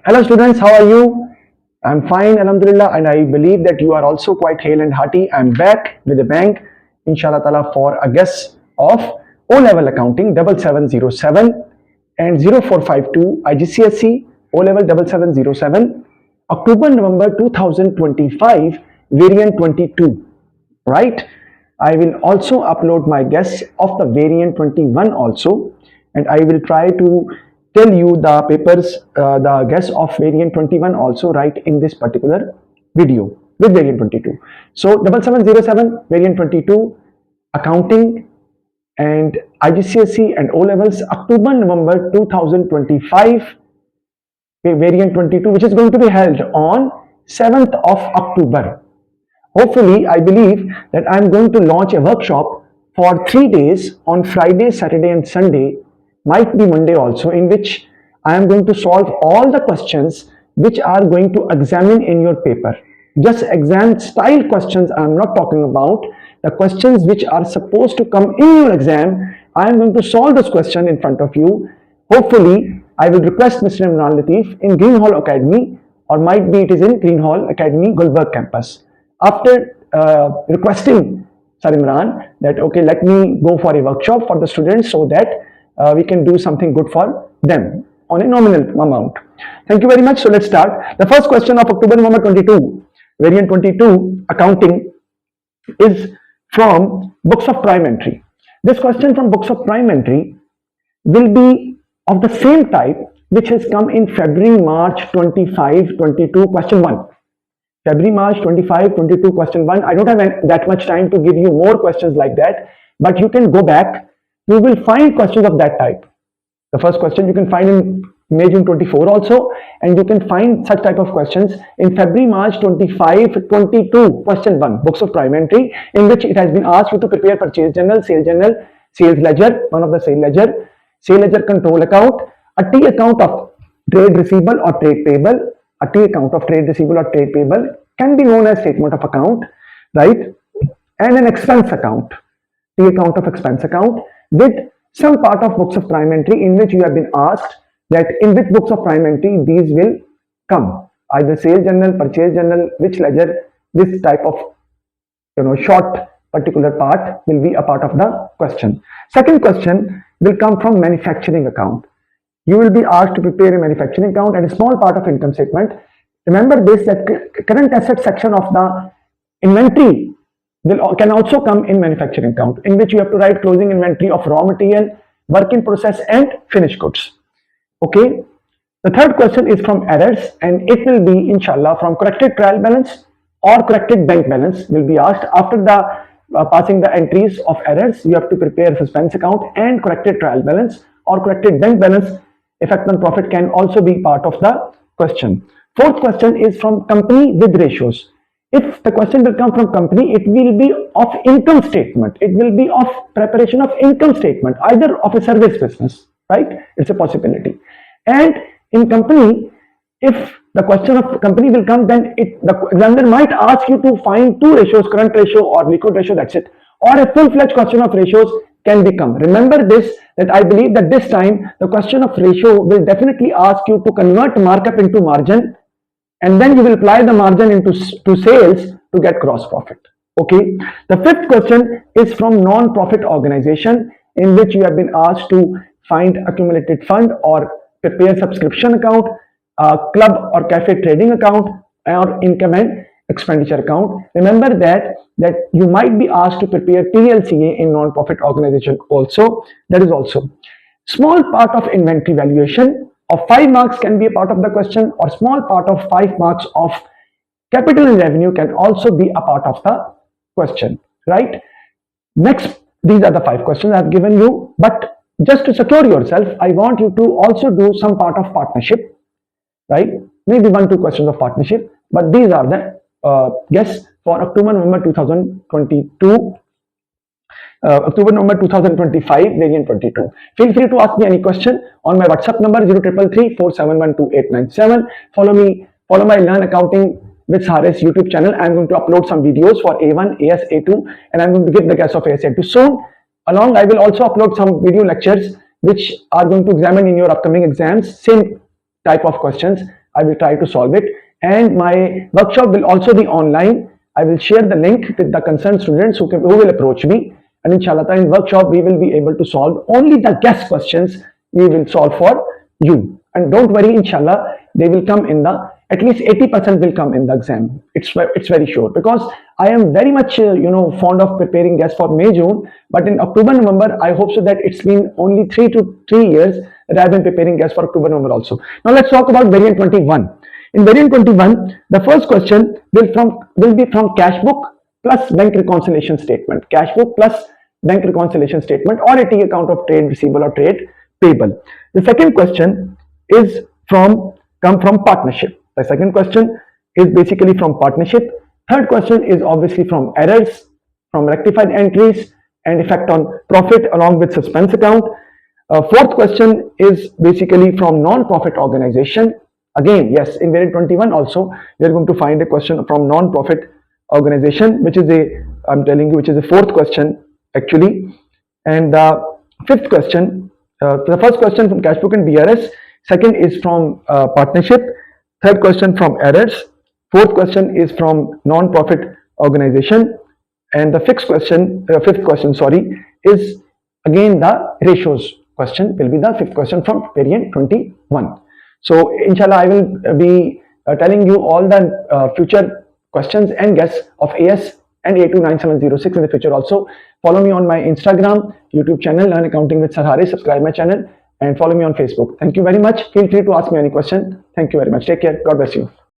Hello students, how are you? I'm fine, Alhamdulillah, and I believe that you are also quite hale and hearty. I'm back with a bang, inshallah ta'ala, for a guess of O-level accounting 7707 and 0452 IGCSE O-level 7707 October November 2025 variant 22, right? I will also upload my guess of the variant 21 also, and I will try to tell you the papers, the guess of variant 21 also right in this particular video with variant 22. So 7707 variant 22 accounting and IGCSE and O levels October November 2025 variant 22, which is going to be held on 7th of October. Hopefully, I believe that I'm going to launch a workshop for 3 days on Friday, Saturday, and Sunday, might be Monday also, in which I am going to solve all the questions which are going to examine in your paper. Just exam style questions I'm not talking about. The questions which are supposed to come in your exam, I am going to solve those questions in front of you. Hopefully, I will request Mr. Imran Latif in Green Hall Academy, or might be it is in Green Hall Academy, Gulberg campus. After requesting Sir Imran that okay, let me go for a workshop for the students so that we can do something good for them on a nominal amount. Thank you very much. So let's start. The first question of October November 22, variant 22 accounting is from books of prime entry. This question from books of prime entry will be of the same type which has come in February, March 25, 22, question 1. February, March 25, 22, question 1. I don't have that much time to give you more questions like that, but you can go back. You will find questions of that type. The first question you can find in May, June 24 also, and you can find such type of questions in February, March 25, 22, question 1, books of prime entry, in which it has been asked you to prepare purchase journal, sales ledger, one of the sale ledger control account, a T account of trade receivable or trade payable. A T account of trade receivable or trade payable can be known as statement of account, right? And an expense account, T account of expense account, with some part of books of prime entry in which you have been asked that in which books of prime entry these will come, either sales journal, purchase journal, which ledger. This type of short particular part will be a part of the question. Second question will come from manufacturing account. You will be asked to prepare a manufacturing account and a small part of income statement. Remember this, that current asset section of the inventory can also come in manufacturing account, in which you have to write closing inventory of raw material, work in process, and finished goods. Okay. The third question is from errors, and it will be inshallah from corrected trial balance or corrected bank balance will be asked. After the passing the entries of errors, you have to prepare suspense account and corrected trial balance or corrected bank balance. Effect on profit can also be part of the question. Fourth question is from company with ratios. If the question will come from company, it will be of income statement. It will be of preparation of income statement, either of a service business, right? It's a possibility. And in company, if the question of company will come, then the examiner might ask you to find two ratios, current ratio or liquid ratio, that's it. Or a full-fledged question of ratios can become. Remember this, that I believe that this time the question of ratio will definitely ask you to convert markup into margin, and then you will apply the margin into sales to get gross profit. Okay. The fifth question is from non-profit organization, in which you have been asked to find accumulated fund or prepare subscription account, club or cafe trading account, or income and expenditure account. Remember that you might be asked to prepare TLCA in non-profit organization also. That is also small part of inventory valuation of 5 marks can be a part of the question, or small part of 5 marks of capital and revenue can also be a part of the question, right? Next, these are the 5 questions I have given you, but just to secure yourself, I want you to also do some part of partnership, right? Maybe 1-2 questions of partnership, but these are the guess for October November 2022, October November 2025 variant 22. Feel free to ask me any question on my WhatsApp number 0333 4712 follow my Learn Accounting with Haris YouTube channel. I'm going to upload some videos for A1, AS, A2, and I'm going to give the guess of AS, A2 soon. Along, I will also upload some video lectures which are going to examine in your upcoming exams same type of questions. I will try to solve it. And my workshop will also be online. I will share the link with the concerned students who will approach me. And inshallah, in workshop, we will be able to solve only the guess questions we will solve for you. And don't worry, inshallah, they will come in the, at least 80% will come in the exam. It's very sure, because I am very much fond of preparing guests for May, June, but in October, November, I hope so that it's been only 3 years that I've been preparing guests for October, November also. Now let's talk about variant 21. In variant 21, the first question will be from cash book plus bank reconciliation statement. Cash book plus bank reconciliation statement, or a T account of trade receivable or trade payable. The second question is come from partnership. The second question is basically from partnership. Third question is obviously from errors, from rectified entries and effect on profit along with suspense account. Fourth question is basically from non-profit organization. Again, yes, in variant 21 also, we are going to find a question from non-profit organization, which is which is the fourth question actually. And the fifth question, the first question from cash book and BRS, second is from partnership, third question from errors, fourth question is from non-profit organization, and the fifth question, is again the ratios question, will be the fifth question from variant 21. So inshallah, I will be telling you all the future questions and guests of AS and A29706 in the future also. Follow me on my Instagram, YouTube channel, Learn Accounting with Sir Haris. Subscribe my channel and follow me on Facebook. Thank you very much. Feel free to ask me any question. Thank you very much. Take care. God bless you.